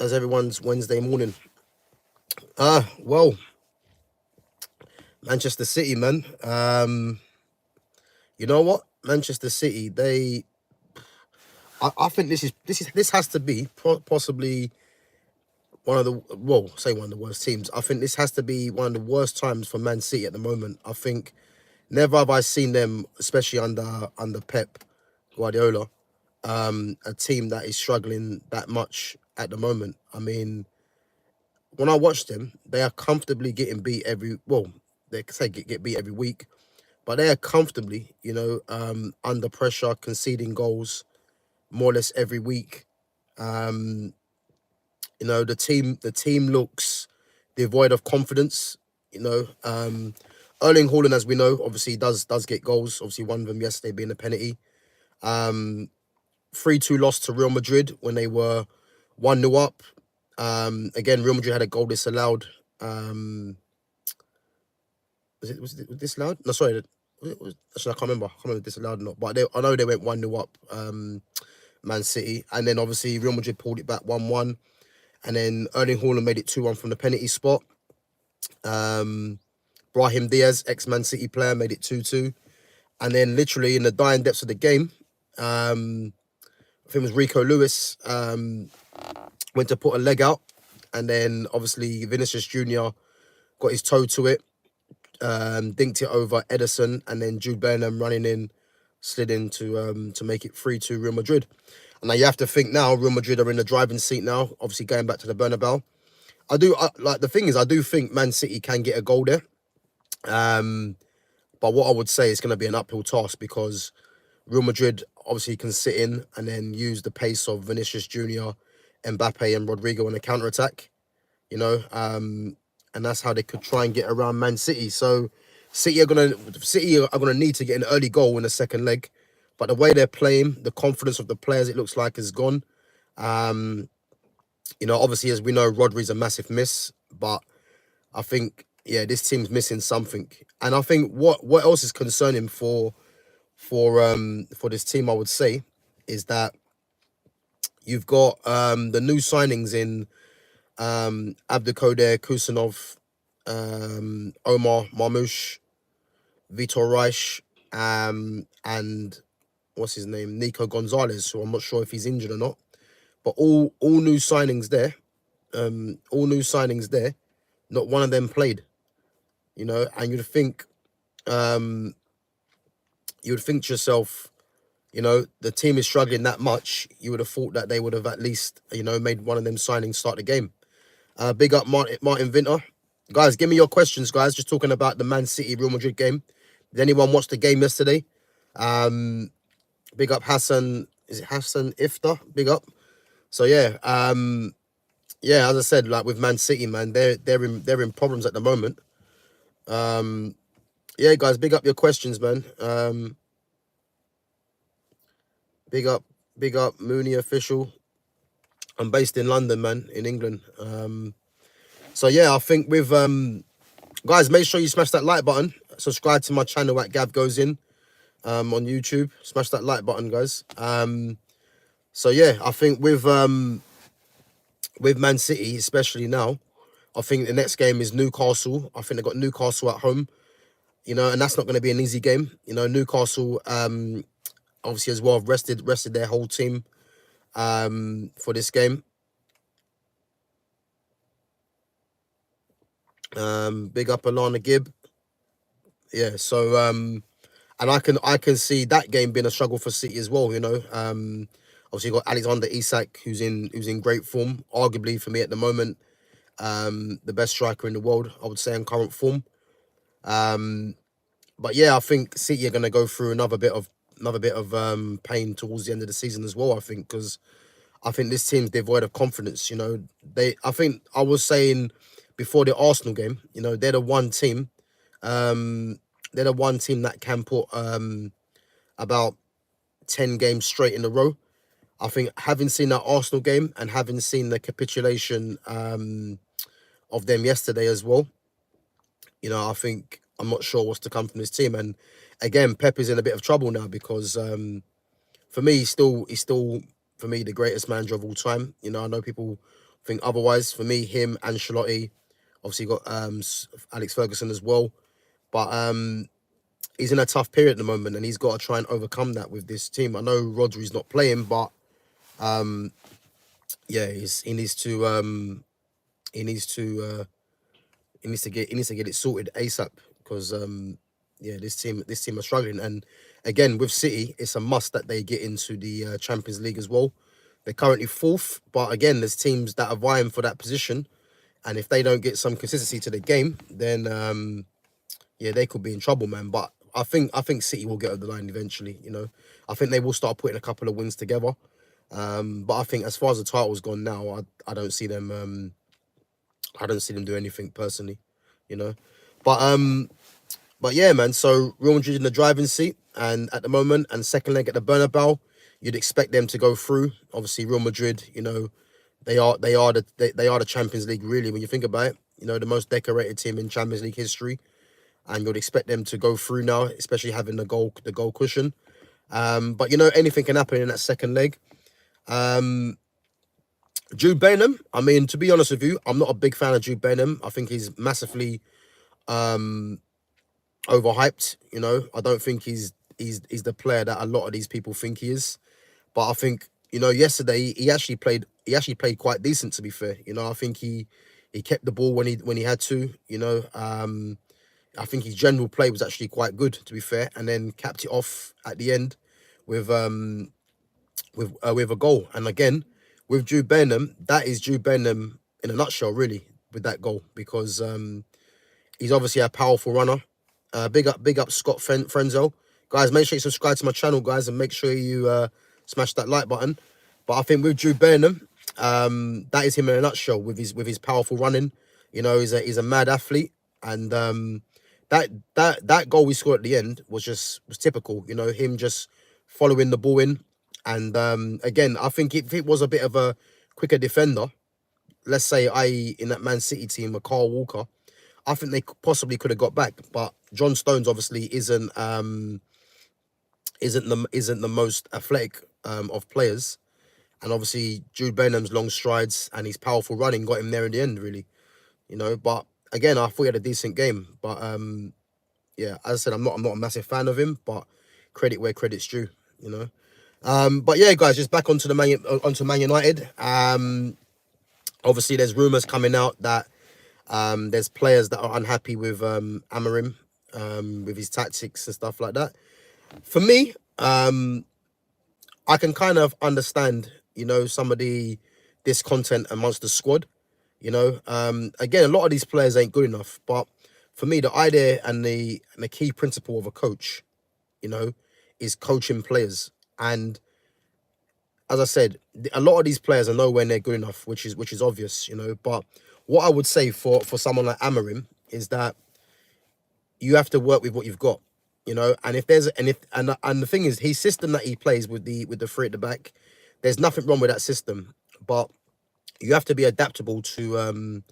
How's everyone's Wednesday morning? Well, Manchester City, man. You know what? Manchester City, I think this has to be possibly one of the say one of the worst teams. I think this has to be one of the worst times for Man City at the moment. I think never have I seen them, especially under Pep Guardiola, a team that is struggling that much at the moment. I mean, when I watch them, they are comfortably getting beat they say get beat every week, but they are comfortably, under pressure, conceding goals more or less every week. Um, the team looks devoid of confidence. Erling Haaland, as we know, obviously does get goals. Obviously, one of them yesterday being a penalty. 3-2 loss to Real Madrid when they were 1-0 up. Again, Real Madrid had a goal disallowed. Was it disallowed? No, sorry. Actually, I can't remember. I can't remember if disallowed or not. But I know they went 1-0 up, Man City. And then obviously Real Madrid pulled it back 1-1. And then Erling Haaland made it 2-1 from the penalty spot. Brahim Diaz, ex-Man City player, made it 2-2. And then literally in the dying depths of the game, I think it was Rico Lewis, went to put a leg out. And then obviously Vinicius Jr. got his toe to it, dinked it over Edison, and then Jude Bellingham running in, slid in to make it 3-2 Real Madrid. And now you have to think now, Real Madrid are in the driving seat now, obviously going back to the Bernabeu. The thing is, I do think Man City can get a goal there. But what I would say is going to be an uphill task because Real Madrid obviously can sit in and then use the pace of Vinicius Jr., Mbappe and Rodrigo in a counter-attack, and that's how they could try and get around Man City. So City are gonna need to get an early goal in the second leg. But the way they're playing, the confidence of the players, it looks like, is gone. Obviously, as we know, Rodri's a massive miss, but I think, this team's missing something. And I think what else is concerning for this team, I would say, is that you've got the new signings in Abdelkader Kusanov, Omar Marmoush, Vitor Reich, and what's his name, Nico Gonzalez, who I'm not sure if he's injured or not. But all new signings there, not one of them played. And you'd think to yourself, the team is struggling that much. You would have thought that they would have at least, made one of them signings start the game. Big up Martin Vinter. Guys, give me your questions, guys. Just talking about the Man City Real Madrid game. Did anyone watch the game yesterday? Big up Hassan. Is it Hassan Iftar? Big up. So as I said, like with Man City, man, they're in problems at the moment. Guys, big up your questions, man. Big up Mooney Official. I'm based in London, man, in England. I think with guys, make sure you smash that like button. Subscribe to my channel at Gav Goes In on YouTube. Smash that like button, guys. I think with Man City, especially now, I think the next game is Newcastle. I think they've got Newcastle at home, and that's not going to be an easy game. Newcastle, obviously as well, have rested their whole team for this game. Big up Alana Gibb. Yeah, so and I can see that game being a struggle for City as well. Obviously you got Alexander Isak, who's in great form, arguably for me at the moment, the best striker in the world, I would say, in current form. But I think City are going to go through another bit of pain towards the end of the season as well. I think because I think this team's devoid of confidence. I think I was saying before the Arsenal game, they're the one team. They're the one team that can put about 10 games straight in a row. I think having seen that Arsenal game and having seen the capitulation of them yesterday as well, I think I'm not sure what's to come from this team. And again, Pep is in a bit of trouble now because for me, he's still for me the greatest manager of all time. I know people I think otherwise, for me, him, Ancelotti, obviously got Alex Ferguson as well. But he's in a tough period at the moment, and he's got to try and overcome that with this team. I know Rodri's not playing, but yeah, he needs to he needs to he needs to get it sorted ASAP because yeah, this team are struggling. And again, with City, it's a must that they get into the Champions League as well. They're currently fourth, but again, there's teams that are vying for that position, and if they don't get some consistency to the game, then yeah, they could be in trouble, man. But I think City will get over the line eventually. You know, I think they will start putting a couple of wins together. But I think as far as the title's gone now, I don't see them. I don't see them do anything personally. You know, but but yeah, man. So Real Madrid in the driving seat, and at the moment, and second leg at the Bernabeu, you'd expect them to go through. Obviously, Real Madrid, you know, they are the Champions League really when you think about it. You know, the most decorated team in Champions League history, and you'd expect them to go through now, especially having the goal cushion. But you know, anything can happen in that second leg. Jude Bellingham. I mean, to be honest with you, I'm not a big fan of Jude Bellingham. I think he's massively overhyped. You know, I don't think he's the player that a lot of these people think he is. But I think, you know, yesterday he actually played quite decent, to be fair. You know, I think he kept the ball when he had to. You know, I think his general play was actually quite good, to be fair, and then capped it off at the end with with a goal. And again, with Jude Bellingham, that is Jude Bellingham in a nutshell, really, with that goal, because he's obviously a powerful runner. Big up Scott Frenzel. Guys, make sure you subscribe to my channel, guys, and make sure you smash that like button. But I think with Jude Bellingham, that is him in a nutshell with his powerful running. You know, he's a mad athlete, and that goal we scored at the end was typical. You know, him just following the ball in, and again, I think if it was a bit of a quicker defender, let's say in that Man City team with Carl Walker, I think they possibly could have got back. But John Stones obviously isn't the most athletic of players, and obviously Jude Bellingham's long strides and his powerful running got him there in the end, really. You know, but again, I thought he had a decent game. But yeah, as I said, I'm not a massive fan of him, but credit where credit's due. You know, but yeah, guys, just back onto Man United. Obviously, there's rumours coming out that there's players that are unhappy with Amorim, with his tactics and stuff like that. For me, I can kind of understand, you know, some of the discontent amongst the squad. You know, again, a lot of these players ain't good enough. But for me, the idea and the key principle of a coach, you know, is coaching players. And as I said, a lot of these players are nowhere near good enough, which is obvious, you know. But what I would say for someone like Amorim is that you have to work with what you've got, you know. And if there's and the thing is, his system that he plays with the three at the back, there's nothing wrong with that system, but you have to be adaptable to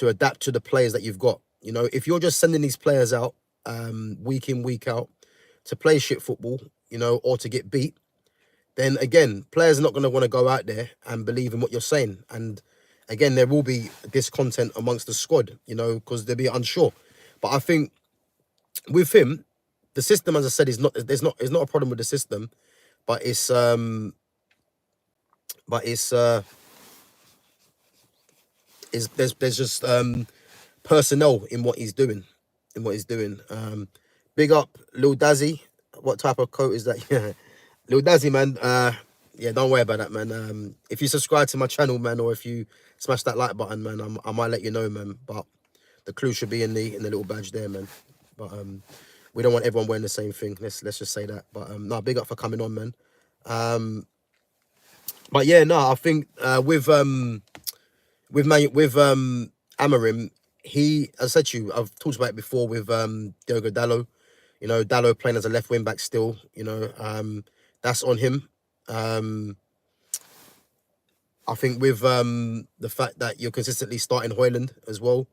adapt to the players that you've got. You know, if you're just sending these players out week in, week out to play shit football, you know, or to get beat, then again, players are not going to want to go out there and believe in what you're saying. And again, there will be discontent amongst the squad, you know, because they'll be unsure. But I think with him, the system, as I said, it's not a problem with the system, but it's but it's is there's just personnel in what he's doing, Big up Lil Dazzy. What type of coat is that? Yeah, Lil Dazzy, man. Yeah, don't worry about that, man. If you subscribe to my channel, man, or if you smash that like button, man, I might let you know, man. But the clue should be in the little badge there, man. But we don't want everyone wearing the same thing. Let's just say that. But no, big up for coming on, man. But yeah, no, I think with Amorim, he, as I said to you, I've talked about it before with Diogo Dalot. You know, Dalot playing as a left wing back still. You know, that's on him. I think with the fact that you're consistently starting Højlund as well,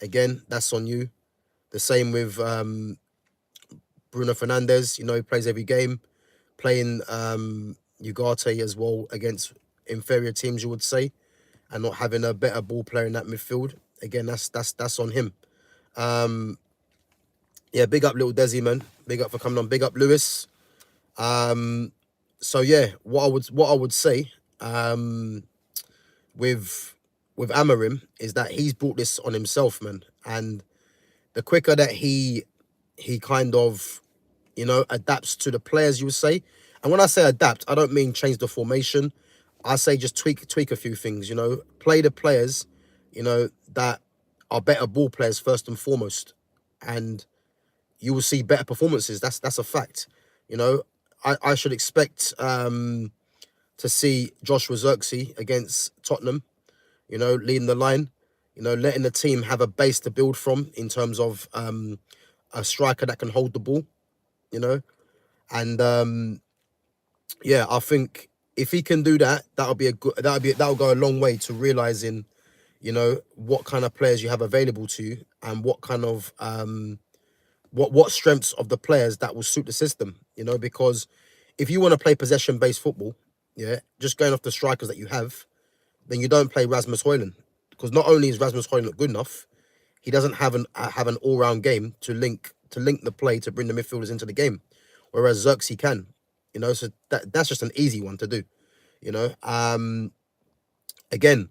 again, that's on you. The same with Bruno Fernandes. You know, he plays every game. Playing Ugarte as well against inferior teams, you would say. and not having a better ball player in that midfield. Again, that's on him. Yeah, big up little Desi, man. Big up for coming on. Big up Lewis. So yeah, what I would say with Amarim is that he's brought this on himself, man. And the quicker that he kind of, adapts to the players, you would say. And when I say adapt, I don't mean change the formation. I say just tweak a few things, play the players, that are better ball players first and foremost. And you will see better performances. That's a fact. I should expect to see Joshua Zirkzee against Tottenham, leading the line, letting the team have a base to build from in terms of a striker that can hold the ball, you know. And yeah, I think if he can do that, that'll go a long way to realizing, what kind of players you have available to you and what kind of what strengths of the players that will suit the system, because if you want to play possession based football, yeah, just going off the strikers that you have, then you don't play Rasmus Højlund, because not only is Rasmus Højlund not good enough, he doesn't have an all round game to link the play to bring the midfielders into the game, whereas Xerxes can, so that's just an easy one to do, you know. Again,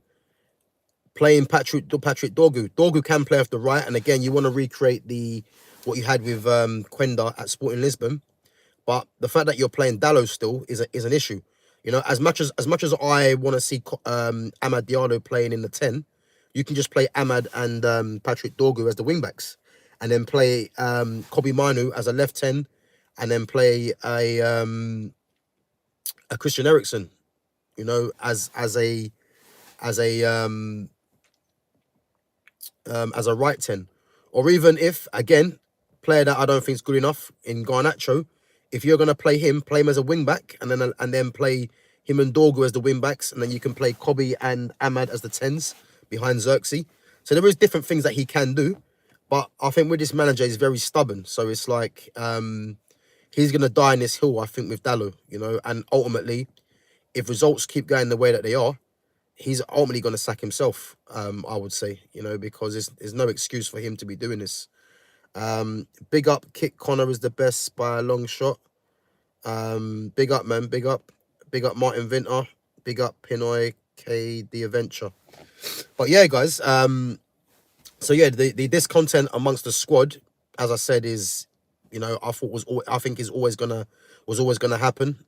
playing Patrick Dorgu. Dorgu can play off the right, and again, you want to recreate what you had with Quenda at Sporting Lisbon, but the fact that you're playing Dallo still is an issue. As much as I want to see Amad Diallo playing in the 10, you can just play Amad and Patrick Dorgu as the wing backs, and then play Kobe Manu as a left 10, and then play a Christian Eriksen, as a right 10, or even if again player that I don't think is good enough in Garnacho, if you're gonna play him as a wing back, and then play him and Dorgu as the wing backs, and then you can play Kobe and Ahmad as the 10s behind Xerxes. So there is different things that he can do, but I think with this manager, he's very stubborn. So it's like he's gonna die in this hill, I think, with Dallo, and ultimately, if results keep going the way that they are, he's ultimately going to sack himself, I would say, because there's no excuse for him to be doing this. Big up, Kit Connor is the best by a long shot. Big up, man, big up Martin Vinter, big up Pinoy K the Adventure. But yeah, guys, so yeah, the discontent amongst the squad, as I said, is, I think is always gonna happen.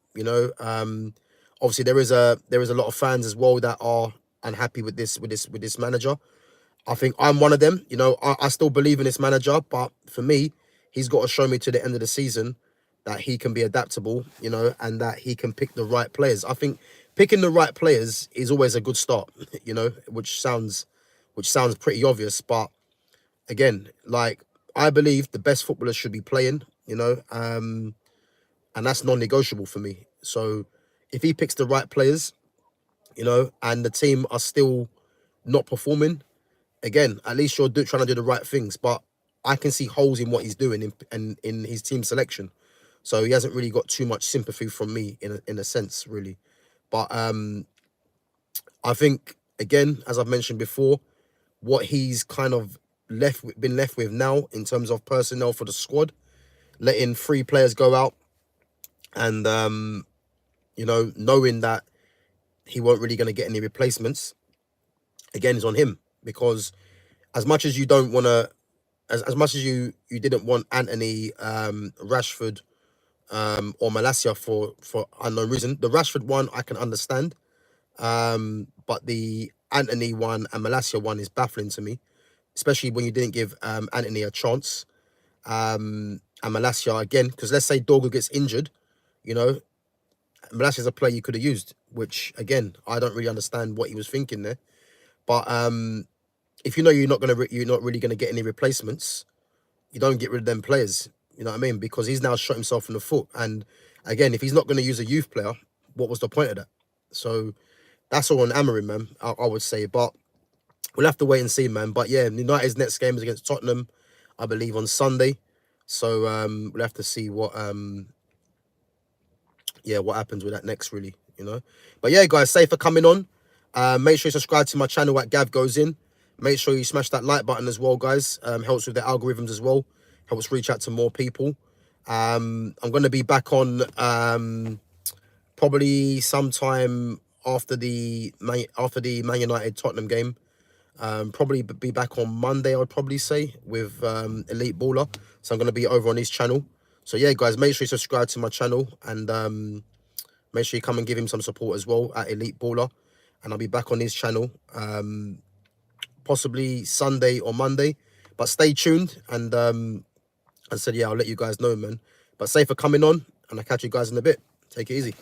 Obviously there is a lot of fans as well that are unhappy with this manager. I think I'm one of them. I still believe in this manager, but for me, he's got to show me to the end of the season that he can be adaptable, and that he can pick the right players. I think picking the right players is always a good start, which sounds pretty obvious, but again, like, I believe the best footballers should be playing, and that's non-negotiable for me. So if he picks the right players, and the team are still not performing, again, at least you're trying to do the right things. But I can see holes in what he's doing in his team selection. So he hasn't really got too much sympathy from me in a sense, really. But I think, again, as I've mentioned before, what he's kind of been left with now in terms of personnel for the squad, letting 3 players go out, and knowing that he won't really going to get any replacements, again, is on him. Because as much as you don't want to, as much as you didn't want Anthony, Rashford, or Malacia for unknown reason, the Rashford one I can understand, but the Anthony one and Malacia one is baffling to me, especially when you didn't give Anthony a chance, and Malacia again, because let's say Dorgu gets injured, Malacia's a player you could have used, which again, I don't really understand what he was thinking there. But if you're not really gonna get any replacements, you don't get rid of them players. You know what I mean? Because he's now shot himself in the foot. And again, if he's not gonna use a youth player, what was the point of that? So that's all on Amarim, man. I would say, but we'll have to wait and see, man. But yeah, United's next game is against Tottenham, I believe, on Sunday. So we'll have to see what happens with that next, really. But yeah, guys, safe for coming on. Make sure you subscribe to my channel at Gav Goes In. Make sure you smash that like button as well, guys. Helps with the algorithms as well. Helps reach out to more people. I'm going to be back on probably sometime after the Man United Tottenham game. Probably be back on Monday, I'd probably say, with Elite Baller. So I'm going to be over on his channel. So yeah, guys, make sure you subscribe to my channel and make sure you come and give him some support as well at Elite Baller. And I'll be back on his channel possibly Sunday or Monday. But stay tuned. And I said, yeah, I'll let you guys know, man. But safe for coming on. And I'll catch you guys in a bit. Take it easy.